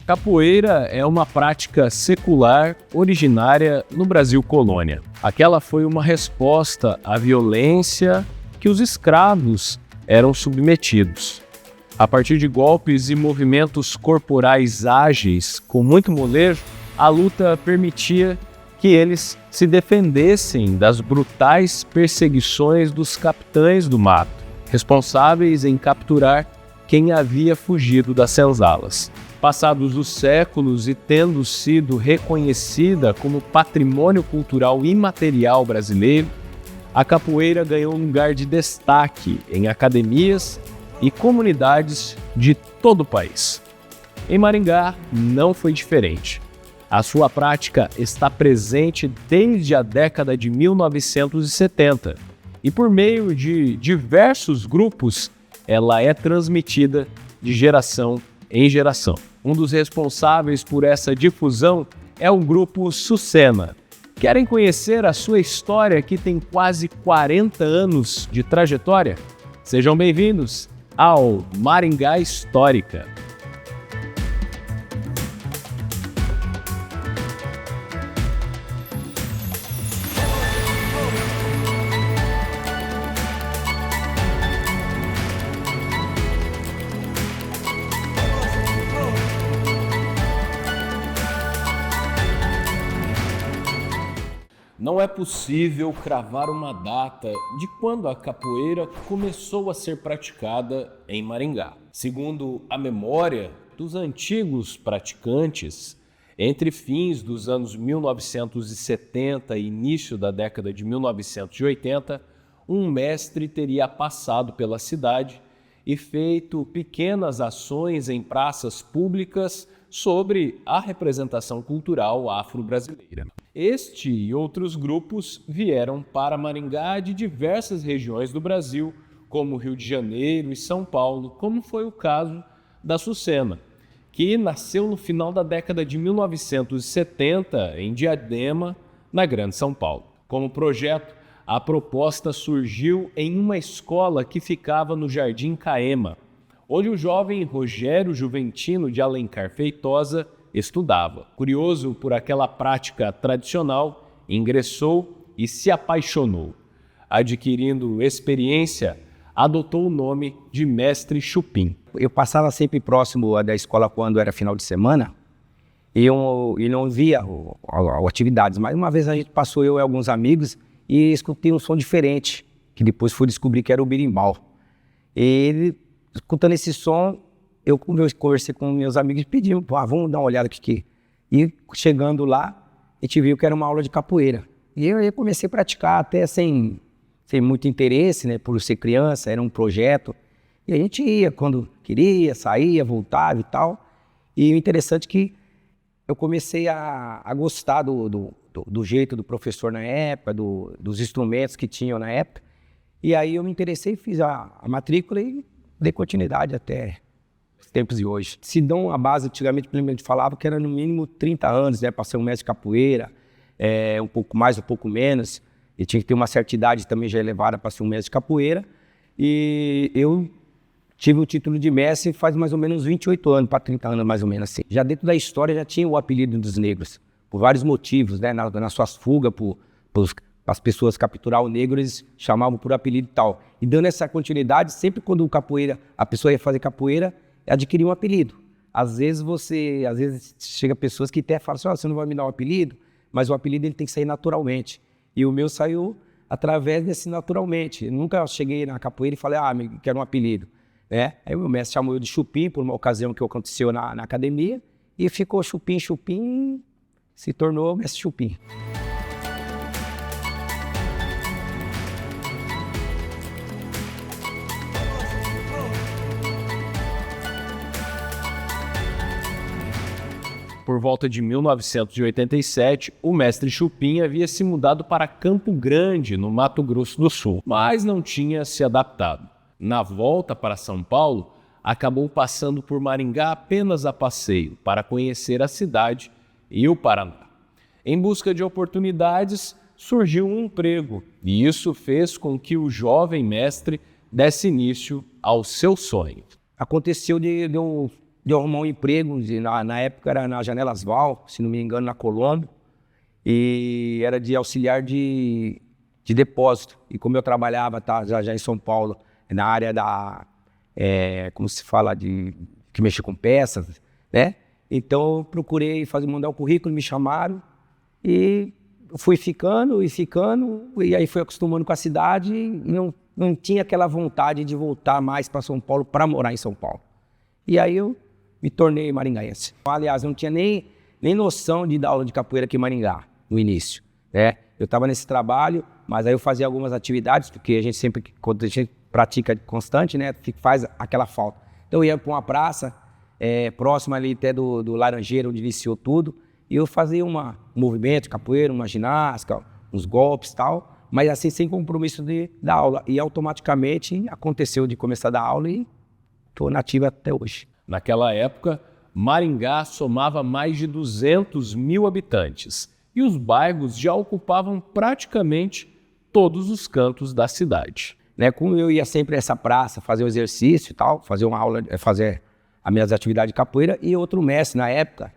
Capoeira é uma prática secular originária no Brasil colônia. Aquela foi uma resposta à violência que os escravos eram submetidos. A partir de golpes e movimentos corporais ágeis, com muito molejo, a luta permitia que eles se defendessem das brutais perseguições dos capitães do mato, responsáveis em capturar quem havia fugido das senzalas. Passados os séculos e tendo sido reconhecida como patrimônio cultural imaterial brasileiro, a capoeira ganhou um lugar de destaque em academias e comunidades de todo o país. Em Maringá não foi diferente. A sua prática está presente desde a década de 1970 e, por meio de diversos grupos, ela é transmitida de geração em geração. Um dos responsáveis por essa difusão é o grupo Sucena. Querem conhecer a sua história, que tem quase 40 anos de trajetória? Sejam bem-vindos ao Maringá Histórica. Não é possível cravar uma data de quando a capoeira começou a ser praticada em Maringá. Segundo a memória dos antigos praticantes, entre fins dos anos 1970 e início da década de 1980, um mestre teria passado pela cidade e feito pequenas ações em praças públicas sobre a representação cultural afro-brasileira. Este e outros grupos vieram para Maringá de diversas regiões do Brasil, como Rio de Janeiro e São Paulo, como foi o caso da Sucena, que nasceu no final da década de 1970 em Diadema, na Grande São Paulo. Como projeto, a proposta surgiu em uma escola que ficava no Jardim Caema, onde o jovem Rogério Juventino de Alencar Feitosa estudava. Curioso por aquela prática tradicional, ingressou e se apaixonou. Adquirindo experiência, adotou o nome de Mestre Chupim. Eu passava sempre próximo da escola quando era final de semana e não via atividades, mas uma vez a gente passou, eu e alguns amigos, e escutei um som diferente, que depois fui descobrir que era o berimbau. E escutando esse som, eu conversei com meus amigos e pedimos, vamos dar uma olhada aqui. E chegando lá, a gente viu que era uma aula de capoeira. E eu comecei a praticar até sem muito interesse, né, por ser criança, era um projeto. E a gente ia quando queria, saía, voltava e tal. E o interessante é que eu comecei a gostar do jeito do professor na época, dos instrumentos que tinham na época. E aí eu me interessei, fiz a matrícula e dei continuidade até os tempos de hoje. Se dão a base, antigamente a gente falava que era no mínimo 30 anos, né, para ser um mestre de capoeira, um pouco mais, um pouco menos. E tinha que ter uma certa idade também já elevada para ser um mestre de capoeira. E eu tive o título de mestre faz mais ou menos 28 anos, para 30 anos mais ou menos assim. Já dentro da história já tinha o apelido dos negros, por vários motivos, né, nas suas fugas, para as pessoas capturar o negro, eles chamavam por apelido e tal. E dando essa continuidade, sempre quando a pessoa ia fazer capoeira, adquiria um apelido. Às vezes chega pessoas que até falam assim, você não vai me dar um apelido, mas o apelido ele tem que sair naturalmente. E o meu saiu através desse naturalmente. Eu nunca cheguei na capoeira e falei, quero um apelido. Né? Aí o meu mestre chamou eu de Chupim, por uma ocasião que aconteceu na academia, e ficou Chupim, se tornou mestre Chupim. Por volta de 1987, o mestre Chupim havia se mudado para Campo Grande, no Mato Grosso do Sul, mas não tinha se adaptado. Na volta para São Paulo, acabou passando por Maringá apenas a passeio, para conhecer a cidade e o Paraná. Em busca de oportunidades, surgiu um emprego, e isso fez com que o jovem mestre desse início ao seu sonho. Aconteceu de eu de arrumar um emprego, na época era na Janelas Val, se não me engano, na Colômbia, e era de auxiliar de depósito. E como eu trabalhava já em São Paulo, na área como se fala, que mexe com peças, né? Então eu procurei mandar o currículo, me chamaram e fui ficando, e aí fui acostumando com a cidade e não tinha aquela vontade de voltar mais para São Paulo, para morar em São Paulo. E aí eu me tornei maringaense. Aliás, eu não tinha nem noção de dar aula de capoeira aqui em Maringá, no início, né? Eu estava nesse trabalho, mas aí eu fazia algumas atividades, porque a gente sempre, quando a gente pratica constante, né, faz aquela falta. Então eu ia para uma praça, próxima ali até do Laranjeiro, onde iniciou tudo, e eu fazia um movimento de capoeira, uma ginástica, uns golpes e tal, mas assim, sem compromisso de dar aula. E automaticamente aconteceu de começar a dar aula e estou nativa até hoje. Naquela época, Maringá somava mais de 200 mil habitantes e os bairros já ocupavam praticamente todos os cantos da cidade. Né, como eu ia sempre a essa praça fazer o exercício e tal, fazer uma aula, fazer as minhas atividades de capoeira, e outro mestre na época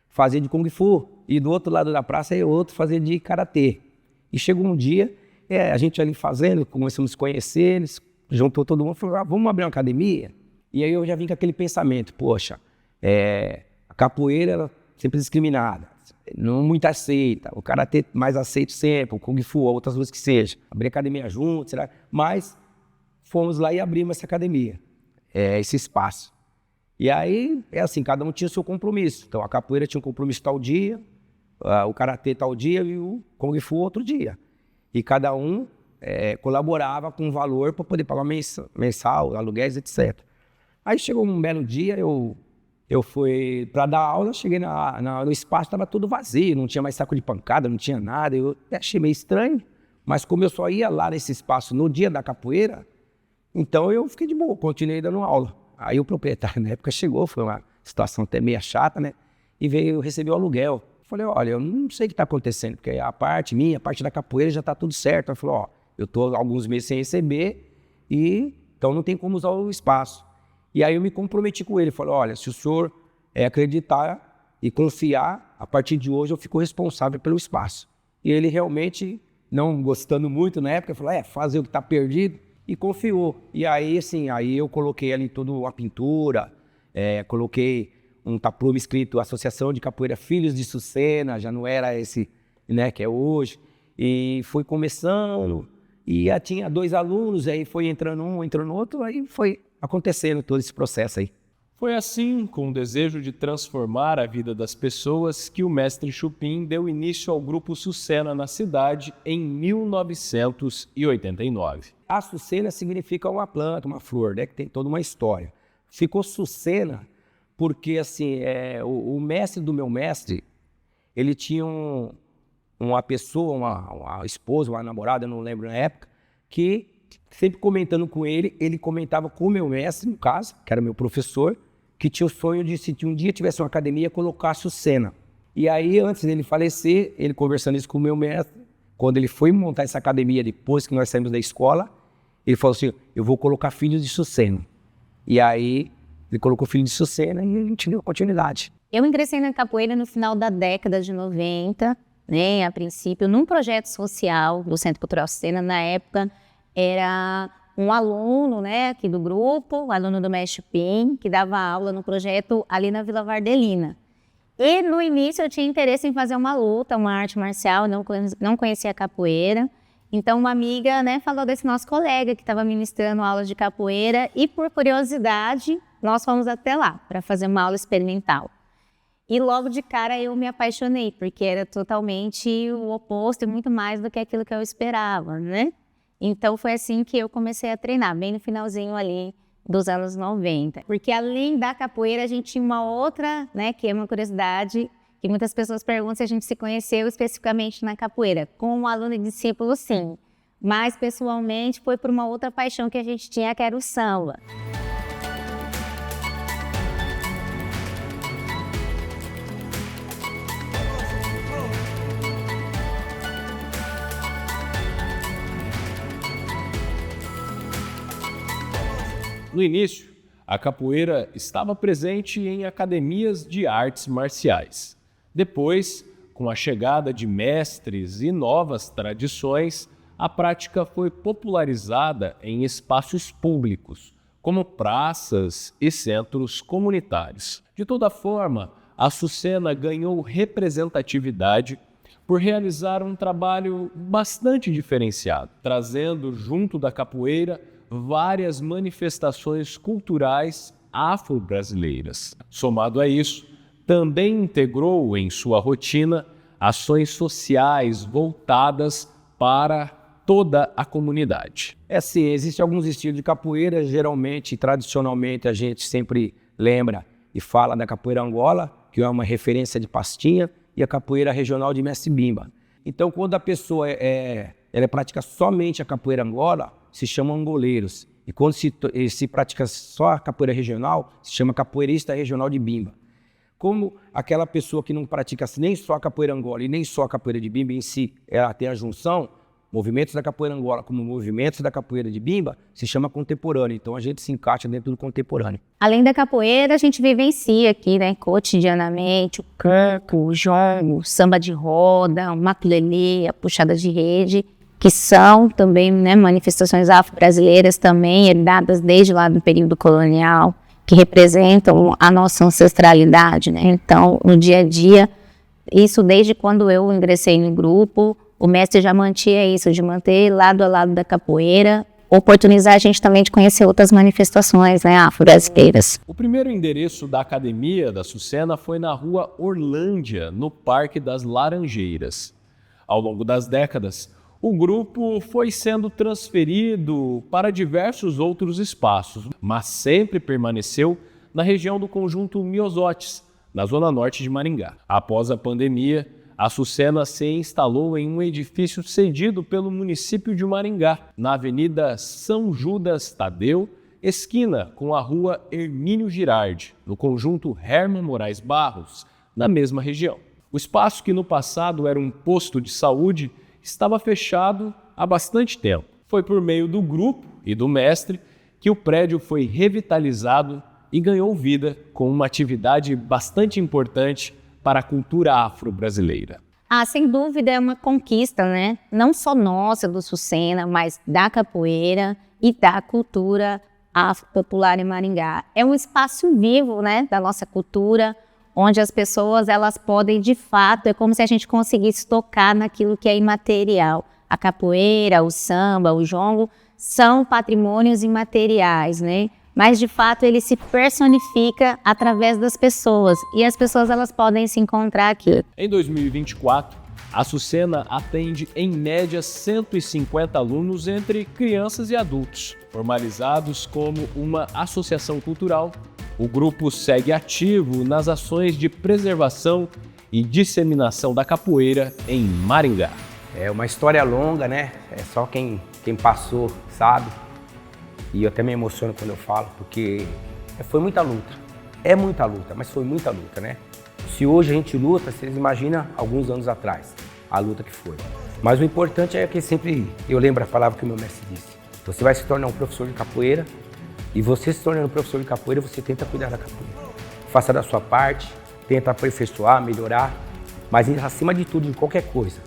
fazia de Kung Fu, e do outro lado da praça ia outro fazia de Karatê. E chegou um dia, a gente ali fazendo, começamos a se conhecer, eles juntou todo mundo e falou, vamos abrir uma academia? E aí eu já vim com aquele pensamento, poxa, a capoeira era sempre discriminada, não muito aceita, o Karatê mais aceito sempre, o Kung Fu, outras coisas que seja. Abrir academia juntos, será? Mas fomos lá e abrimos essa academia, esse espaço. E aí, assim, cada um tinha o seu compromisso. Então a capoeira tinha um compromisso tal dia, o Karatê tal dia e o Kung Fu outro dia. E cada um colaborava com um valor para poder pagar mensal, aluguéis, etc. Aí chegou um belo dia, eu fui para dar aula, cheguei no espaço, estava tudo vazio, não tinha mais saco de pancada, não tinha nada. Eu achei meio estranho, mas como eu só ia lá nesse espaço no dia da capoeira, então eu fiquei de boa, continuei dando aula. Aí o proprietário na época chegou, foi uma situação até meio chata, né? E veio receber o aluguel. Falei, olha, eu não sei o que está acontecendo, porque a parte da capoeira já está tudo certo. Ele falou, eu estou alguns meses sem receber, então não tem como usar o espaço. E aí eu me comprometi com ele, falei, olha, se o senhor acreditar e confiar, a partir de hoje eu fico responsável pelo espaço. E ele realmente, não gostando muito na época, falou, fazer o que está perdido, e confiou. E aí, assim, eu coloquei ali toda uma pintura, coloquei um tapume escrito Associação de Capoeira Filhos de Sucena, já não era esse, né, que é hoje. E foi começando, e já tinha 2 alunos, aí foi entrando um, entrando outro, aí foi acontecendo todo esse processo aí. Foi assim, com o desejo de transformar a vida das pessoas, que o mestre Chupim deu início ao Grupo Sucena na cidade em 1989. A Sucena significa uma planta, uma flor, né, que tem toda uma história. Ficou Sucena porque assim, o mestre do meu mestre, ele tinha uma pessoa, uma esposa, uma namorada, eu não lembro na época, que sempre comentando com ele, ele comentava com o meu mestre, no caso, que era meu professor, que tinha o sonho de, se um dia tivesse uma academia, colocar a Sucena. E aí, antes dele falecer, ele conversando isso com o meu mestre, quando ele foi montar essa academia, depois que nós saímos da escola, ele falou assim, eu vou colocar Filhos de Sucena. E aí, ele colocou Filhos de Sucena e a gente deu continuidade. Eu ingressei na capoeira no final da década de 90, né, a princípio, num projeto social do Centro Cultural Sucena. Na época, era um aluno, né, aqui do grupo, um aluno do mestre Chupim, que dava aula no projeto ali na Vila Vardelina. E no início eu tinha interesse em fazer uma luta, uma arte marcial, não conhecia a capoeira. Então uma amiga, né, falou desse nosso colega que estava ministrando aulas de capoeira e, por curiosidade, nós fomos até lá para fazer uma aula experimental. E logo de cara eu me apaixonei, porque era totalmente o oposto e muito mais do que aquilo que eu esperava, né? Então foi assim que eu comecei a treinar, bem no finalzinho ali dos anos 90. Porque além da capoeira, a gente tinha uma outra, né, que é uma curiosidade, que muitas pessoas perguntam se a gente se conheceu especificamente na capoeira. Como aluno e discípulo, sim. Mas pessoalmente foi por uma outra paixão que a gente tinha, que era o samba. No início, a capoeira estava presente em academias de artes marciais. Depois, com a chegada de mestres e novas tradições, a prática foi popularizada em espaços públicos, como praças e centros comunitários. De toda forma, a Sucena ganhou representatividade por realizar um trabalho bastante diferenciado, trazendo junto da capoeira várias manifestações culturais afro-brasileiras. Somado a isso, também integrou em sua rotina ações sociais voltadas para toda a comunidade. Sim, existem alguns estilos de capoeira, geralmente, tradicionalmente, a gente sempre lembra e fala da capoeira Angola, que é uma referência de Pastinha, e a capoeira regional de Mestre Bimba. Então, quando a pessoa pratica somente a capoeira Angola, se chama angoleiros. E quando se pratica só a capoeira regional, se chama capoeirista regional de Bimba. Como aquela pessoa que não pratica nem só a capoeira Angola e nem só a capoeira de Bimba em si, ela tem a junção, movimentos da capoeira Angola como movimentos da capoeira de Bimba, se chama contemporâneo. Então a gente se encaixa dentro do contemporâneo. Além da capoeira, a gente vivencia aqui, né, cotidianamente, o canto, o jongo, o samba de roda, o maculelê, a puxada de rede, que são também, né, manifestações afro-brasileiras também, herdadas desde lá do período colonial, que representam a nossa ancestralidade, né? Então, no dia a dia, isso desde quando eu ingressei no grupo, o mestre já mantinha isso, de manter lado a lado da capoeira, oportunizar a gente também de conhecer outras manifestações, né, afro-brasileiras. O primeiro endereço da academia da Sucena foi na rua Orlândia, no Parque das Laranjeiras. Ao longo das décadas, o grupo foi sendo transferido para diversos outros espaços, mas sempre permaneceu na região do Conjunto Miosotes, na zona norte de Maringá. Após a pandemia, a Sucena se instalou em um edifício cedido pelo município de Maringá, na Avenida São Judas Tadeu, esquina com a Rua Hermínio Girardi, no Conjunto Herman Moraes Barros, na mesma região. O espaço, que no passado era um posto de saúde, estava fechado há bastante tempo. Foi por meio do grupo e do mestre que o prédio foi revitalizado e ganhou vida com uma atividade bastante importante para a cultura afro-brasileira. Sem dúvida é uma conquista, né? Não só nossa, do Sucena, mas da capoeira e da cultura afro-popular em Maringá. É um espaço vivo, né, da nossa cultura, onde as pessoas elas podem, de fato, é como se a gente conseguisse tocar naquilo que é imaterial. A capoeira, o samba, o jongo são patrimônios imateriais, né? Mas, de fato, ele se personifica através das pessoas. E as pessoas elas podem se encontrar aqui. Em 2024, a Sucena atende, em média, 150 alunos entre crianças e adultos. Formalizados como uma associação cultural, o grupo segue ativo nas ações de preservação e disseminação da capoeira em Maringá. É uma história longa, né? É só quem passou sabe. E eu até me emociono quando eu falo, porque foi muita luta. É muita luta, mas foi muita luta, né? Se hoje a gente luta, vocês imaginam alguns anos atrás, a luta que foi. Mas o importante é que sempre, eu lembro a palavra que o meu mestre disse, você vai se tornar um professor de capoeira, e você se tornando professor de capoeira, você tenta cuidar da capoeira. Faça da sua parte, tenta aperfeiçoar, melhorar, mas acima de tudo, em qualquer coisa,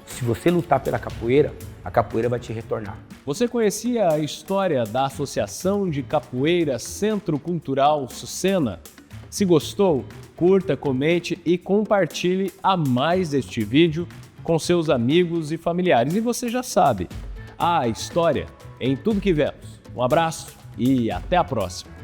se você lutar pela capoeira, a capoeira vai te retornar. Você conhecia a história da Associação de Capoeira Centro Cultural Sucena? Se gostou, curta, comente e compartilhe a mais este vídeo com seus amigos e familiares. E você já sabe, a história em tudo que vemos. Um abraço e até a próxima!